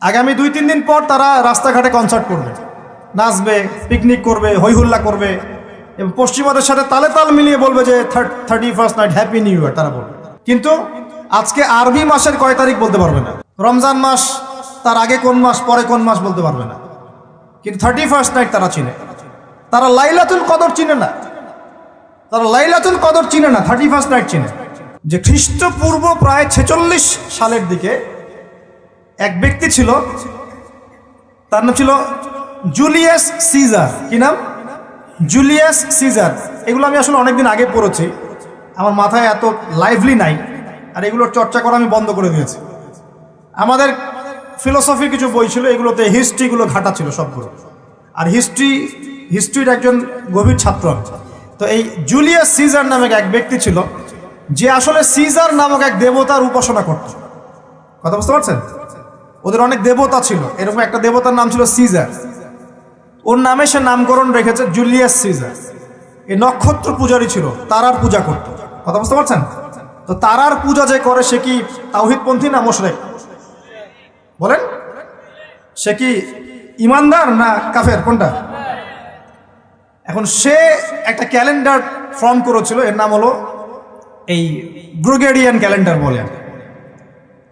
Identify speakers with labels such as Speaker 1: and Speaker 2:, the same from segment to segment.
Speaker 1: আগামী 2-3 দিন পর তারা রাস্তাঘাটে কনসার্ট করবে, নাচবে, পিকনিক করবে, হইহুল্লা করবে এবং পশ্চিমাদের সাথে তালে তাল মিলিয়ে বলবে যে 31st night happy new year তারা বলবে। কিন্তু আজকে আরবি মাসের কয় তারিখ বলতে পারবে না, রমজান মাস তার আগে কোন মাস পরে কোন মাস বলতে পারবে না, কিন্তু 31st নাইট তারা চিনে। তারা লাইলাতুল কদর চিনে না, তারা লাইলাতুল কদর চিনে না, 31st নাইট চিনে। যে খ্রিস্টপূর্ব প্রায় 46 সালের দিকে এক ব্যক্তি ছিল, তার নাম ছিল জুলিয়াস সিজার। কি নাম? Julius Caesar. এগুলো আমি আসলে অনেকদিন আগে পড়েছি, আমার মাথায় এত লাইভলি নাই, আর এগুলোর চর্চা করা আমি বন্ধ করে দিয়েছি। আমাদের ফিলোসফি কিছু বই ছিল, এগুলোতে হিস্ট্রিগুলো ঘাটা ছিল সবগুলো, আর হিস্ট্রির একজন গভীর ছাত্র। তো এই জুলিয়াস সিজার নামক এক ব্যক্তি ছিল, যে আসলে সিজার নামক এক দেবতার উপাসনা করত। কথা বুঝতে পারছেন? ওদের অনেক দেবতা ছিল, এরকম একটা দেবতার নাম ছিল সিজার। ওর নামে সে নামকরণ রেখেছে জুলিয়াস সিজার। এই নক্ষত্র পূজারই ছিল, তারার পূজা করত। কথা বুঝতে পারছেন? তো তারার পূজা যে করে সে কি তাওহীদপন্থী না মুশরিক? বলেন, সে কি ইমানদার না কাফের, কোনটা? এখন সে একটা ক্যালেন্ডার ফর্ম করেছিল, এর নাম হলো এই গ্রেগরিয়ান ক্যালেন্ডার বলে।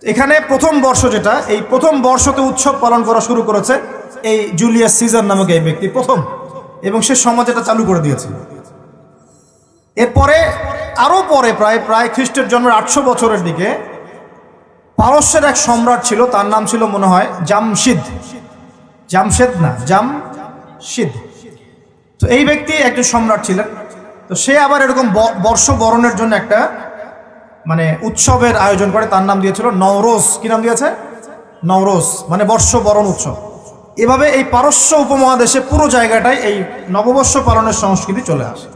Speaker 1: এখানে প্রথম বর্ষ যেটা, এই প্রথম বর্ষতে উৎসব পালন করা শুরু করেছে এই জুলিয়াস সিজার নামক এই ব্যক্তি প্রথম, এবং সে সমাজ এটা চালু করে দিয়েছিল। এরপরে আরও পরে প্রায় খ্রিস্টের জন্মের 800 বছরের দিকে পারস্যের এক সম্রাট ছিল, তার নাম ছিল মনে হয় জামশিদ। জামশিদ। তো এই ব্যক্তি একজন সম্রাট ছিলেন। তো সে আবার এরকম বর্ষ বরণের জন্য একটা মানে উৎসবের আয়োজন করে, তার নাম দিয়েছিল নওরোজ। কি নাম দিয়েছে? নওরোজ, মানে বর্ষ বরণ উৎসব। এভাবে এই পারস্য উপমহাদেশে পুরো জায়গাটায় এই নববর্ষ পালনের সংস্কৃতি চলে আসে।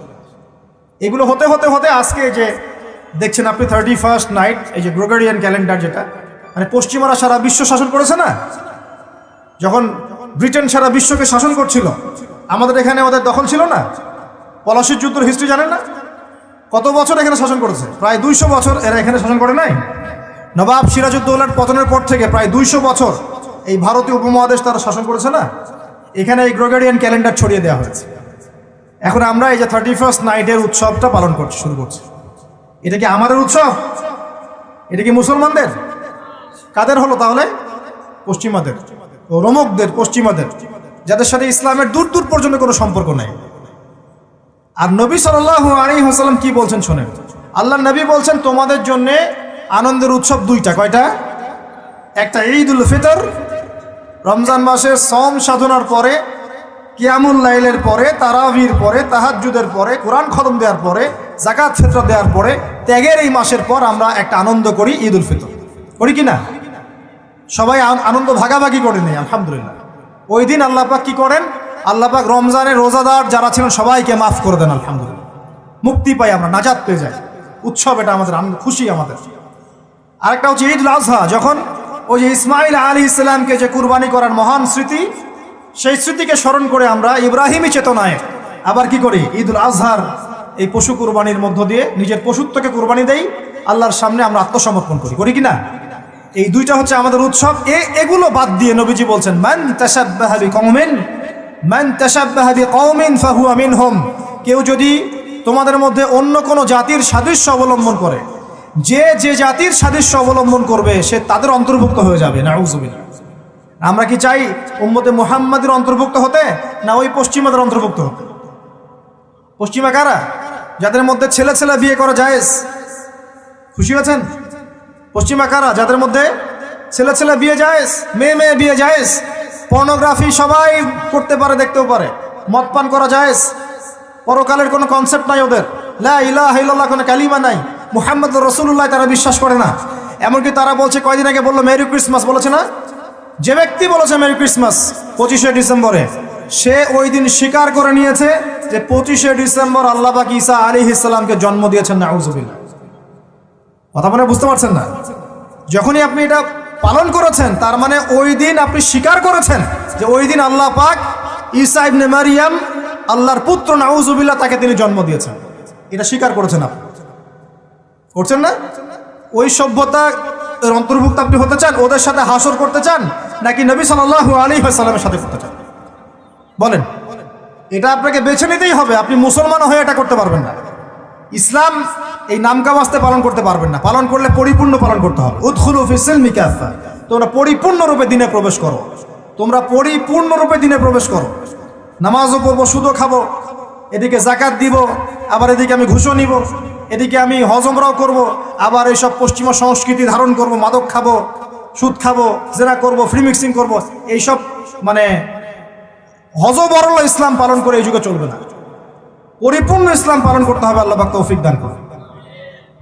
Speaker 1: এগুলো হতে হতে হতে আজকে যে দেখছেন আপনি 31st নাইট, এই যে গ্রেগরিয়ান ক্যালেন্ডার, যেটা মানে পশ্চিমারা সারা বিশ্ব শাসন করেছে না, যখন ব্রিটেন সারা বিশ্বকে শাসন করছিল, আমাদের এখানে ওদের দখল ছিল না। পলাশির যুদ্ধের হিস্ট্রি জানেন না? কত বছর এখানে শাসন করেছে? প্রায় 200 বছর এরা এখানে শাসন করে নাই। নবাব সিরাজউদ্দৌলার পতনের পর থেকে প্রায় 200 বছর এই ভারতীয় উপমহাদেশ তারা শাসন করেছে না। এখানে এই গ্রেগরিয়ান ক্যালেন্ডার ছড়িয়ে দেওয়া হয়েছে। এখন আমরা এই যে 31st নাইটের উৎসবটা পালন করতে শুরু করছি। এটা কি আমাদের উৎসব? এটা কি মুসলমানদের? কাদের হলো তাহলে? পশ্চিমাদের, রোমকদের, পশ্চিমাদের, যাদের সাথে ইসলামের দূর দূর পর্যন্ত কোনো সম্পর্ক নাই। আর নবী সাল্লাল্লাহু আলাইহি ওয়াসাল্লাম কি বলছেন শোনেন। আল্লাহ নবী বলছেন তোমাদের জন্য আনন্দের উৎসব দুইটা। কয়টা? একটা ঈদুল ফিতর, রমজান মাসের সওম সাধনার পরে, কিয়ামুল লাইলের পরে, তারাবির পরে, তাহাজ্জুদের পরে, কোরআন খতম দেওয়ার পরে, যাকাত ফিতর দেওয়ার পরে, ত্যাগের এই মাসের পর আমরা একটা আনন্দ করি, ঈদুল ফিতর। করি কি না? সবাই আনন্দ ভাগাভাগি করে নেই, আলহামদুলিল্লাহ। ওই দিন আল্লাহ পাক কি করেন? আল্লাহ পাক রমজানের রোজাদার যারা ছিলেন সবাইকে মাফ করে দেন, আলহামদুলিল্লাহ। মুক্তি পাই আমরা, নাজাত পেয়ে যাই। উৎসব এটা আমাদের, খুশি আমাদের। আরেকটা হচ্ছে ঈদুল আজহা, যখন ওই যে ইসমাইল আলাইহিস সালামকে যে কুরবানি করার মহান স্মৃতি, সেই স্মৃতিকে স্মরণ করে আমরা ইব্রাহিমী চেতনায় আবার কি করি? ঈদুল আজহার এই পশু কুরবানির মধ্য দিয়ে নিজের পশুত্বকে কুরবানি দেই, আল্লাহর সামনে আমরা আত্মসমর্পণ করি। করি কি না? এই দুইটা হচ্ছে আমাদের উৎসব। এগুলো বাদ দিয়ে নবীজি বলছেন মান তাশাব্বাহা বিকওমিন ফাহুয়া মিনহুম। কেউ যদি তোমাদের মধ্যে অন্য কোনো জাতির সাদৃশ্য অবলম্বন করে, যে জাতির সাদৃশ্য অবলম্বন করবে সে তাদের অন্তর্ভুক্ত হয়ে যাবে। নাউযুবিল্লাহ। আমরা কি চাই উম্মতে মুহাম্মাদের অন্তর্ভুক্ত হতে, না ওই পশ্চিমাদের অন্তর্ভুক্ত হতে? পশ্চিমা কারা? যাদের মধ্যে ছেলে ছেলে বিয়ে করা জায়েজ। খুশি আছেন? পশ্চিমা কারা? যাদের মধ্যে ছেলে ছেলে বিয়ে জায়েজ, মেয়ে মেয়ে বিয়ে জায়েজ, পর্নোগ্রাফি সবাই করতে পারে, দেখতেও পারে, মদ পান করা জায়েজ, পরকালের কোনো কনসেপ্ট নাই ওদের, লা ইলাহা ইল্লাল্লাহ কোনো কালিমা নাই, মুহাম্মদুর রাসূলুল্লাহ তারা বিশ্বাস করে না। এমনকি তারা বলছে, কয়দিন আগে বললো মেরি ক্রিসমাস, বলেছে না? যে ব্যক্তি বলেছে মেরি ক্রিসমাস 25শে ডিসেম্বরে, সে ওই দিন স্বীকার করে নিয়েছে যে 25শে ডিসেম্বর আল্লাহ পাক ঈসা আলাইহিস সালামকে জন্ম দিয়েছেন। নাউযুবিল্লাহ। কথা মনে বুঝতে পারছেন না? যখনই আপনি এটা পালন করেছেন, তার মানে ওই দিন আপনি স্বীকার করেছেন যে ওই দিন আল্লাহ পাক ঈসা ইবনে মারিয়াম, আল্লাহর পুত্র, নাউযুবিল্লাহ, তাকে তিনি জন্ম দিয়েছেন। এটা স্বীকার করেছেন আপনি, করছেন না? ওই সভ্যতা অন্তর্ভুক্ত আপনি হতে চান? ওদের সাথে হাসর করতে চান? নাকি নবী সাল্লাল্লাহু আলাইহি ওয়াসাল্লামের সাথে করতে চান? বলেন, এটা আপনাকে বেছে নিতেই হবে। আপনি মুসলমান হয়ে এটা করতে পারবেন না। ইসলাম এই নামকাওয়াস্তে পালন করতে পারবেন না। পালন করলে পরিপূর্ণ পালন করতে হবে। উদখুলু ফিস-সিলমি কাফা, তোমরা পরিপূর্ণরূপে দিনে প্রবেশ করো। তোমরা পরিপূর্ণরূপে দিনে প্রবেশ করো। নামাজও পড়বো, সুদও খাবো, এদিকে জাকাত দিব, আবার এদিকে আমি ঘুষও নিব, এদিকে আমি হজ উমরাও করব, আবার এইসব পশ্চিমা সংস্কৃতি ধারণ করব, মাদক খাবো, সুদ খাবো, জেনা করব, ফ্রি মিক্সিং করবো। এইসব মানে হযবরল ইসলাম পালন করে এই যুগে চলবে না। পরিপূর্ণ ইসলাম পালন করতে হবে। আল্লাহ পাক তৌফিক দান করুন।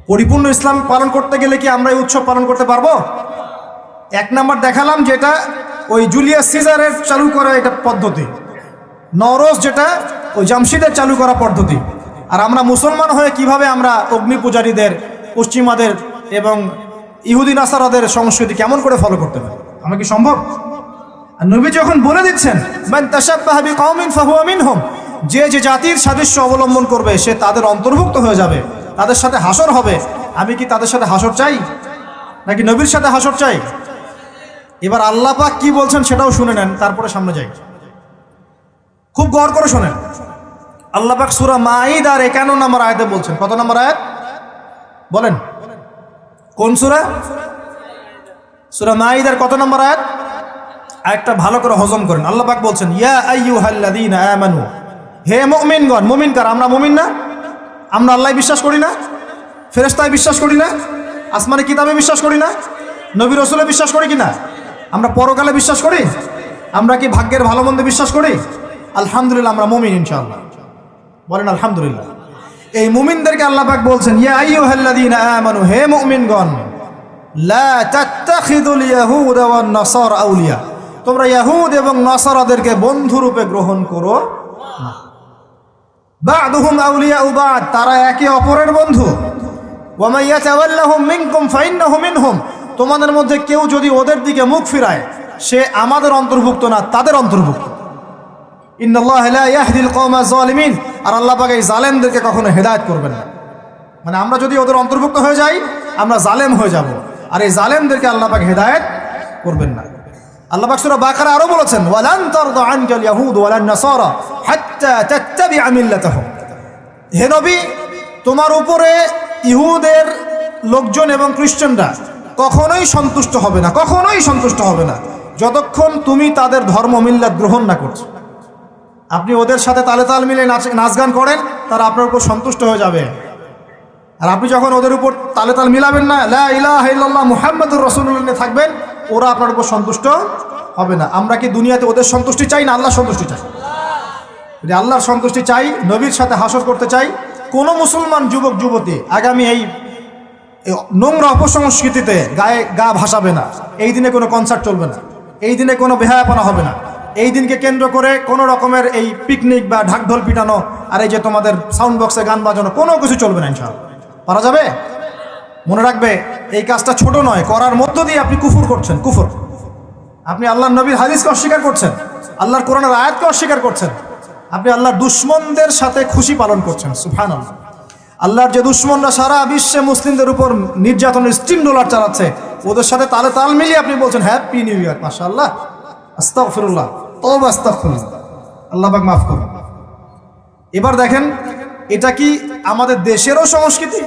Speaker 1: পরিপূর্ণ ইসলাম পালন করতে গেলে কি আমরা এই উৎসব পালন করতে পারবো? এক নাম্বার দেখালাম যেটা ওই জুলিয়াস সিজারের চালু করা এটা পদ্ধতি, নওরোজ যেটা ওই জামশিদের চালু করা পদ্ধতি। আর আমরা মুসলমান হয়ে কিভাবে আমরা অগ্নি পূজারীদের, পশ্চিমাদের এবং ইহুদি নাসারাদের সংস্কৃতি কেমন করে ফলো করতে পারি? আমরা কি সম্ভব? আর নবী যখন বলে দিচ্ছেন মান তাশাব্বাহা বিকওমিন ফাহুয়া মিনহুম, যে যে জাতির সাদৃশ্য অবলম্বন করবে সে তাদের অন্তর্ভুক্ত হয়ে যাবে, তাদের সাথে হাসর হবে। আমি কি তাদের সাথে হাসর চাই নাকি নবীর সাথে হাসর চাই? এবার আল্লাহ পাক কি বলছেন সেটাও শুনে নেন, তারপরে সামনে যাই। খুব গৌর করে শোনেন। আল্লাহ পাক সূরা মাঈদার 51 নম্বর আয়াতে বলছেন। কত নম্বর আয়াত বলেন? কোন সূরা? সূরা মাঈদার কত নম্বর আয়াত? আয়াতটা ভালো করে হজম করেন। আল্লাহ পাক বলছেন ইয়া আইয়ুহাল্লাযীনা আমানু, হে মুমিনগণ। মুমিন কারা? আমরা মুমিন না? আমরা আল্লাহ বিশ্বাস করি না? ফেরেশতায় বিশ্বাস করি না? আসমানি কিতাবে বিশ্বাস করি না? নবী রাসূলে বিশ্বাস করি কিনা? আমরা পরকালে বিশ্বাস করি? আমরা কি ভাগ্যের ভালো মন্দে বিশ্বাস করি? আলহামদুলিল্লাহ, আমরা মুমিন ইনশাআল্লাহ। বলেন আলহামদুলিল্লাহ। এই মুমিনদেরকে আল্লাহ পাক বলছেন ইয়া আইয়ুহাল্লাযীনা আমানু, হে মুমিনগণ, লা তাত্তাখিযুল ইয়াহুদা ওয়ান নাসারা আউলিয়া, তোমরা ইয়াহুদ এবং নাসারাদেরকে বন্ধুরূপে গ্রহণ করো না। বা'দুহুম আউলিয়াউ বা'দ, তারা একে অপরের বন্ধু। ওয়া মান ইয়াতাওয়াল্লাহুম মিনকুম ফাইন্নাহু মিনহুম, তোমাদের মধ্যে কেউ যদি ওদের দিকে মুখ ফিরায় সে আমাদের অন্তর্ভুক্ত না, তাদের অন্তর্ভুক্ত। ইন্নাল্লাহা লা ইয়াহদিল কওমাজ জালিমিন, আর আল্লাহ পাক এই জালেমদেরকে কখনো হেদায়েত করবেন না। মানে আমরা যদি ওদের অন্তর্ভুক্ত হয়ে যাই আমরা জালেম হয়ে যাব, আর এই জালেমদেরকে আল্লাহ পাক হেদায়েত করবেন না। আল্লাহ পাক সূরা বাকারা আরো বলেছেন ওয়ালান তারদা আনকাল ইয়াহুদ ওয়ালান নাসারা হাত্তা তাত্তাবিআ মিল্লাতাহুম, হে নবী, তোমার উপরে ইহুদের লোকজন এবং খ্রিস্টানরা কখনোই সন্তুষ্ট হবে না, কখনোই সন্তুষ্ট হবে না যতক্ষণ তুমি তাদের ধর্ম মিল্লাত গ্রহণ না করছো। আপনি ওদের সাথে তালে তাল মিলে নাচ গান করেন, তারা আপনার উপর সন্তুষ্ট হয়ে যাবে। আর আপনি যখন ওদের উপর তালে তাল মিলাবেন না, লা ইলাহা ইল্লাল্লাহ মুহাম্মাদুর রাসূলুল্লাহ থাকবেন, ওরা আপনার উপর সন্তুষ্ট হবে না। আমরা কি দুনিয়াতে ওদের সন্তুষ্টি চাই না আল্লাহর সন্তুষ্টি চাই? যদি আল্লাহর সন্তুষ্টি চাই, নবীর সাথে হাসর করতে চাই, কোন মুসলমান যুবক যুবতী আগামী এই নোংরা অপসংস্কৃতিতে গায়ে গা ভাসাবে না। এই দিনে কোনো কনসার্ট চলবে না, এই দিনে কোনো বেহায়াপনা হবে না, এই দিনকে কেন্দ্র করে কোনো রকমের এই পিকনিক বা ঢাকঢোল পিটানো আর এই যে তোমাদের সাউন্ড বক্সে গান বাজানো কোনো কিছু চলবে না ইনশাআল্লাহ। পারা যাবে? মনে রাখবে এই কাজটা ছোট নয়, করার মধ্য দিয়ে আপনি কুফর করছেন। কুফর, আপনি আল্লাহর নবীর হাদিসকে অস্বীকার করছেন, আল্লাহর কোরআনের আয়াতকে অস্বীকার করছেন, আপনি আল্লাহর দুশমনদের সাথে খুশি পালন করছেন। সুবহানাল্লাহ। আল্লাহর যে দুশমনরা সারা বিশ্বে মুসলিমদের উপর নির্যাতনের স্টিম রোলার চালাচ্ছে, ওদের সাথে তালে তাল মিলিয়ে আপনি বলছেন হ্যাপি নিউ ইয়ার, মাশাআল্লাহ, আস্তাগফিরুল্লাহ, তওবা আস্তাগফিরুল্লাহ, আল্লাহ পাক মাফ করুন। এবার দেখেন, এটা কি আমাদের দেশেরও সংস্কৃতি?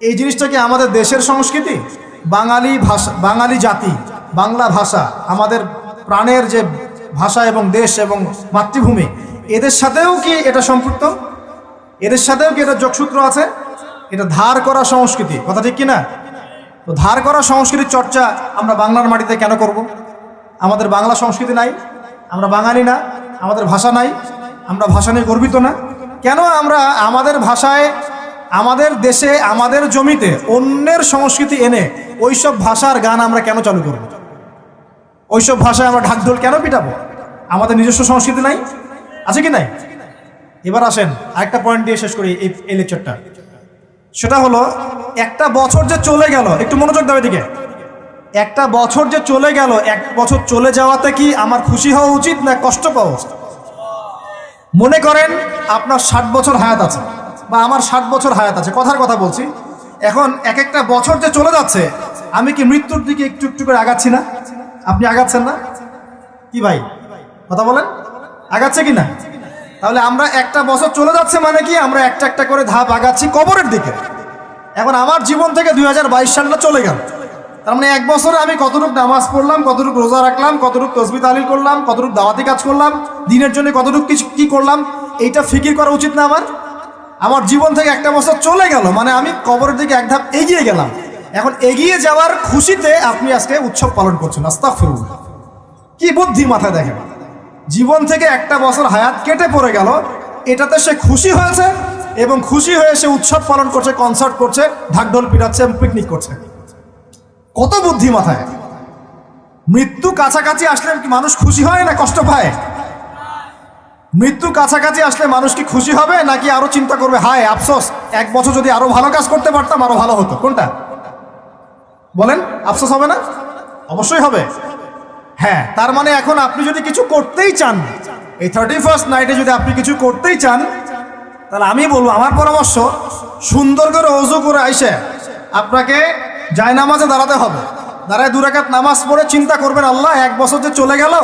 Speaker 1: এই জিনিসটা কি আমাদের দেশের সংস্কৃতি? বাঙালি ভাষা, বাঙালি জাতি, বাংলা ভাষা আমাদের প্রাণের যে ভাষা এবং দেশ এবং মাতৃভূমি, এদের সাথেও কি এটা সম্পৃক্ত? এদের সাথেও কি এটা যোগসূত্র আছে? এটা ধার করা সংস্কৃতি, কথা ঠিক কিনা? তো ধার করা সংস্কৃতির চর্চা আমরা বাংলার মাটিতে কেন করব? আমাদের বাংলা সংস্কৃতি নাই? আমরা বাঙালি না? আমাদের ভাষা নাই? আমরা ভাষা নিয়ে গর্বিত না? কেন আমরা আমাদের ভাষায়, আমাদের দেশে, আমাদের জমিতে অন্যের সংস্কৃতি এনে ওইসব ভাষার গান আমরা কেন চালু করব? ওইসব ভাষায় আমরা ঢাকঢোল কেন পিটাবো? আমাদের নিজস্ব সংস্কৃতি নাই? আছে কি নাই? এবার আসেন আরেকটা পয়েন্ট দিয়ে শেষ করি এই লেকচারটা। সেটা হলো, একটা বছর যে চলে গেল, একটু মনোযোগ দাও এদিকে। একটা বছর যে চলে গেল, এক বছর চলে যাওয়াতে কি আমার খুশি হওয়া উচিত না কষ্ট পাওয়া উচিত? মনে করেন আপনার 60 বছর হায়াত আছে, বা আমার 60 বছর হায়াত আছে, কথার কথা বলছি। এখন এক একটা বছর যে চলে যাচ্ছে, আমি কি মৃত্যুর দিকে একটু একটু করে আগাচ্ছি না? আপনি আগাচ্ছেন না? কি ভাই কথা বলেন, আগাচ্ছে কি না? তাহলে আমরা একটা বছর চলে যাচ্ছে মানে কি, আমরা একটা একটা করে ধাপ আগাচ্ছি কবরের দিকে। এখন আমার জীবন থেকে 2022 সালটা চলে গেল, তার মানে এক বছরে আমি কতটুকু নামাজ পড়লাম, কতটুকু রোজা রাখলাম, কতটুকু তসবিহ তাহলিল করলাম, কতটুকু দাওয়াতি কাজ করলাম, দিনের জন্য কতটুকু কি করলাম, এইটা ফিকির করা উচিত না আমার? আমার জীবন থেকে একটা বছর চলে গেল মানে আমি কবরের দিকে এক ধাপ এগিয়ে গেলাম। এখন এগিয়ে যাওয়ার খুশিতে আপনি আজকে উৎসব পালন করছেন, আস্তাগফিরুল্লাহ। কি বুদ্ধি মাথায় দেখেন, জীবন থেকে একটা বছর হায়াত কেটে পড়ে গেল, এটাতে সে খুশি হয়েছে এবং খুশি হয়ে সে উৎসব পালন করছে, কনসার্ট করছে, ঢাকঢোল পিটাচ্ছে এবং পিকনিক করছে। কত বুদ্ধি মাথায়! মৃত্যু কাছাকাছি আসলে কি মানুষ খুশি হয় না কষ্ট পায়? মৃত্যু কাছাকাছি আসলে মানুষ কি খুশি হবে নাকি আরো চিন্তা করবে, হায় আফসোস, এক বছর যদি আরো ভালো কাজ করতে পারতাম আরো ভালো হতো? কোনটা বলেন? আফসোস হবে না? অবশ্যই হবে। হ্যাঁ, তার মানে এখন আপনি যদি কিছু করতেই চান, এই 31st নাইটে যদি আপনি কিছু করতেই চান, তাহলে আমি বলবো, আমার পরামর্শ, সুন্দর করে ওযু করে আইসে আপনাকে জায়নামাজে দাঁড়াতে হবে। দাঁড়ায় 2 রাকাত নামাজ পড়ে চিন্তা করবেন, আল্লাহ এক বছর যে চলে গেল,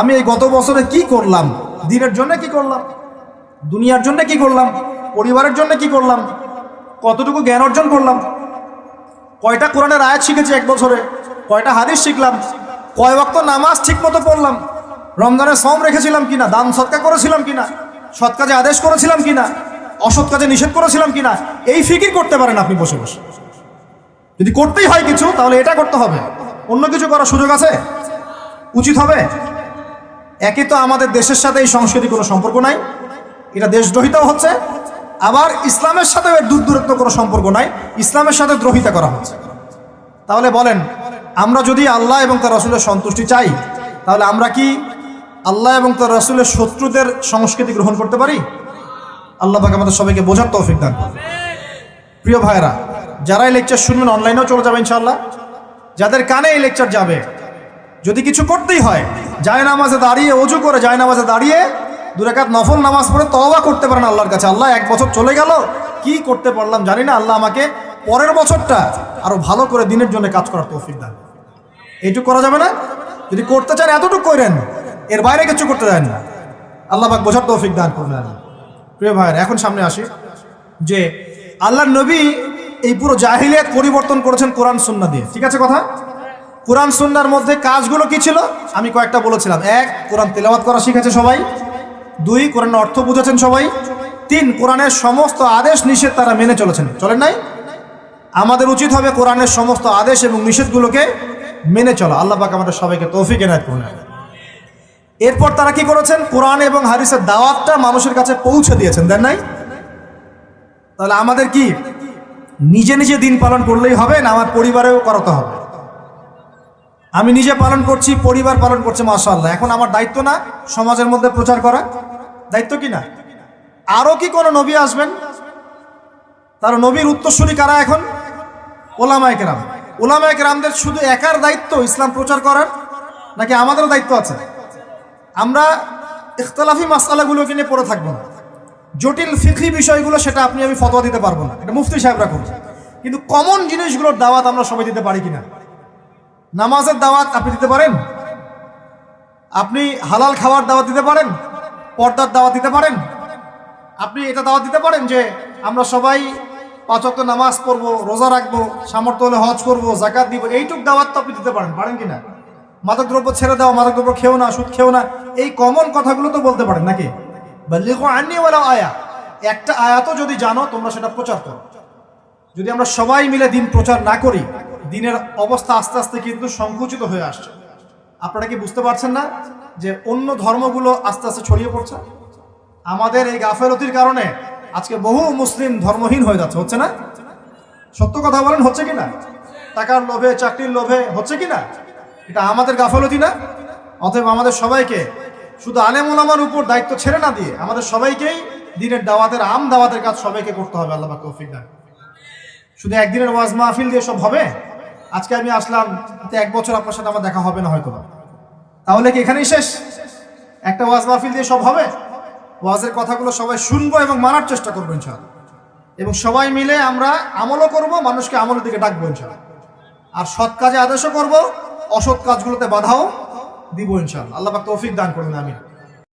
Speaker 1: আমি এই গত বছরে কি করলাম, দিনের জন্য কি করলাম, দুনিয়ার জন্য কি করলাম, পরিবারের জন্য কি করলাম, কতটুকু জ্ঞান অর্জন করলাম, কয়টা কোরআনের আয়াত শিখেছি এক বছরে, কয়টা হাদিস শিখলাম, কয় ওয়াক্ত নামাজ ঠিক মতো পড়লাম, রমজানের সওম রেখেছিলাম কিনা, দান সদকা করেছিলাম কিনা, সৎ কাজে আদেশ করেছিলাম কিনা, অসৎ কাজে নিষেধ করেছিলাম কিনা, এই ফিকির করতে পারেন আপনি বসে বসে। যদি করতেই হয় কিছু, তাহলে এটা করতে হবে, অন্য কিছু করার সুযোগ আছে? উচিত হবে? একে তো আমাদের দেশের সাথে এই সংস্কৃতি কোনো সম্পর্ক নাই, এটা দেশদ্রোহিতাও হচ্ছে, আবার ইসলামের সাথেও এর দূরত্ব কোনো সম্পর্ক নাই, ইসলামের সাথে দ্রোহিতা করা হচ্ছে। তাহলে বলেন, আমরা যদি আল্লাহ এবং তার রাসূলের সন্তুষ্টি চাই, তাহলে আমরা কি আল্লাহ এবং তার রাসূলের শত্রুদের সংস্কৃতি গ্রহণ করতে পারি? আল্লাহ পাক আমাদের সবাইকে বোঝার তৌফিক দান করুন। প্রিয় ভাইরা, যারা এই লেকচার শুনবেন অনলাইনেও চলে যাবে ইনশাআল্লাহ, যাদের কানে এই লেকচার যাবে, যদি কিছু করতেই হয়, জায়নামাজে দাঁড়িয়ে, ওযু করে জায়নামাজে দাঁড়িয়ে 2 রাকাত নফল নামাজ পড়ে তওবা করতে পারেন আল্লাহর কাছে, আল্লাহ এক বছর চলে গেল, কি করতে পারলাম জানি না, আল্লাহ আমাকে পরের বছরটা আরো ভালো করে দিনের জন্য কাজ করার তৌফিক দান। এইটুকু করা যাবে না? যদি করতে চান এতটুকু করেন, এর বাইরে কিছু করতে দেন না। আল্লাহ পাক বোঝার তৌফিক দান করবেন। প্রিয় ভাইয়ের, এখন সামনে আসি যে আল্লাহর নবী এই পুরো জাহিলিয়াত পরিবর্তন করেছেন কোরআন সুন্নাহ দিয়ে, ঠিক আছে কথা? কোরআন সুন্নাহর মধ্যে কাজগুলো কি ছিল আমি কয়েকটা বলেছিলাম। 1, কোরআন তেলাওয়াত করা শিখেছে সবাই। 2, কোরআনের অর্থ বুঝেছেন সবাই। 3, কোরআনের সমস্ত আদেশ নিষেধ তারা মেনে চলেছেন, চলেন নাই? আমাদের উচিত হবে কোরআনের সমস্ত আদেশ এবং নিষেধগুলোকে মেনে চলা। আল্লাহ পাক আমাদের সবাইকে তৌফিক এনায়েত করুন। এরপর তারা কি করেছেন? কোরআন এবং হাদিসের দাওয়াতটা মানুষের কাছে পৌঁছে দিয়েছেন, দেন নাই? তাহলে আমাদের কি নিজে নিজে দিন পালন করলেই হবে না আমার পরিবারেও করাতে হবে? আমি নিজে পালন করছি, পরিবার পালন করছে, মাশাআল্লাহ, এখন আমার দায়িত্ব না সমাজের মধ্যে প্রচার করা? দায়িত্ব কি না? আরো কি কোনো নবী আসবেন? তার নবীর উত্তরসূরি কারা এখন? ওলামায়ে কেরাম। ওলামায়ে কেরামদের শুধু একার দায়িত্ব ইসলাম প্রচার করার, নাকি আমাদেরও দায়িত্ব আছে? আমরা ইখতিলাফি মাসআলাগুলোকে নিয়ে পড়ে থাকবো না, জটিল ফিকহি বিষয়গুলো সেটা আপনি আমি ফতোয়া দিতে পারবো না, এটা মুফতি সাহেবরা করছে। কিন্তু কমন জিনিসগুলোর দাওয়াত আমরা সবাই দিতে পারি কিনা? নামাজের দাওয়াত আপনি দিতে পারেন? আপনি হালাল খাওয়ার দাওয়াত দিতে পারেন? পর্দার দাওয়াত দিতে পারেন? আপনি এটা দাওয়াত দিতে পারেন যে আমরা সবাই 5 ওয়াক্ত নামাজ পড়বো, রোজা রাখবো, সামর্থ্য হলে হজ করবো, যাকাত দিব, এইটুক দাওয়াত তো আপনি দিতে পারেন কিনা? মাদক দ্রব্য ছেড়ে দাও, মাদক দ্রব্য খেও না, সুদ খেও না, এই কমন কথাগুলো তো বলতে পারেন নাকি? বাল্লিগু আন্নী ওয়ালাউ আয়া, একটা আয়াতও যদি জানো তোমরা সেটা প্রচার করো। যদি আমরা সবাই মিলে দিন প্রচার না করি, দিনের অবস্থা আস্তে আস্তে কিন্তু সংকুচিত হয়ে আসছে। আপনারা কি বুঝতে পারছেন না যে অন্য ধর্মগুলো আস্তে আস্তে ছড়িয়ে পড়ছে? আমাদের এই গাফেলতির কারণে আজকে বহু মুসলিম ধর্মহীন হয়ে যাচ্ছে, হচ্ছে না? সত্য কথা বলেন, হচ্ছে কিনা? টাকার লোভে, চাকরির লোভে, হচ্ছে কিনা? এটা আমাদের গাফেলতি না? অতএব আমাদের সবাইকে শুধু আলেম ওলামার উপর দায়িত্ব ছেড়ে না দিয়ে আমাদের সবাইকেই দিনের দাওয়াতের, আম দাওয়াতের কাজ সবাইকে করতে হবে। আল্লাহ পাক তৌফিক দান। শুধু একদিনের ওয়াজ মাহফিল দিয়ে সব হবে? আজকে আমি আসলাম, 1 বছর আপনার সাথে আমার দেখা হবে না হয়তো, তাহলে কি এখানেই শেষ? একটা ওয়াজ মাহফিল দিয়ে সব হবে? ওয়াজের কথাগুলো সবাই শুনবো এবং মানার চেষ্টা করবো ইনশাআল্লাহ, এবং সবাই মিলে আমরা আমলও করব, মানুষকে আমলের দিকে ডাকবো ইনশাআল্লাহ। আর সৎ কাজে আদেশও করব, অসৎ কাজগুলোতে বাধাও দিব ইনশাআল্লাহ। আল্লাহ পাক তৌফিক দান করবেন, আমিন।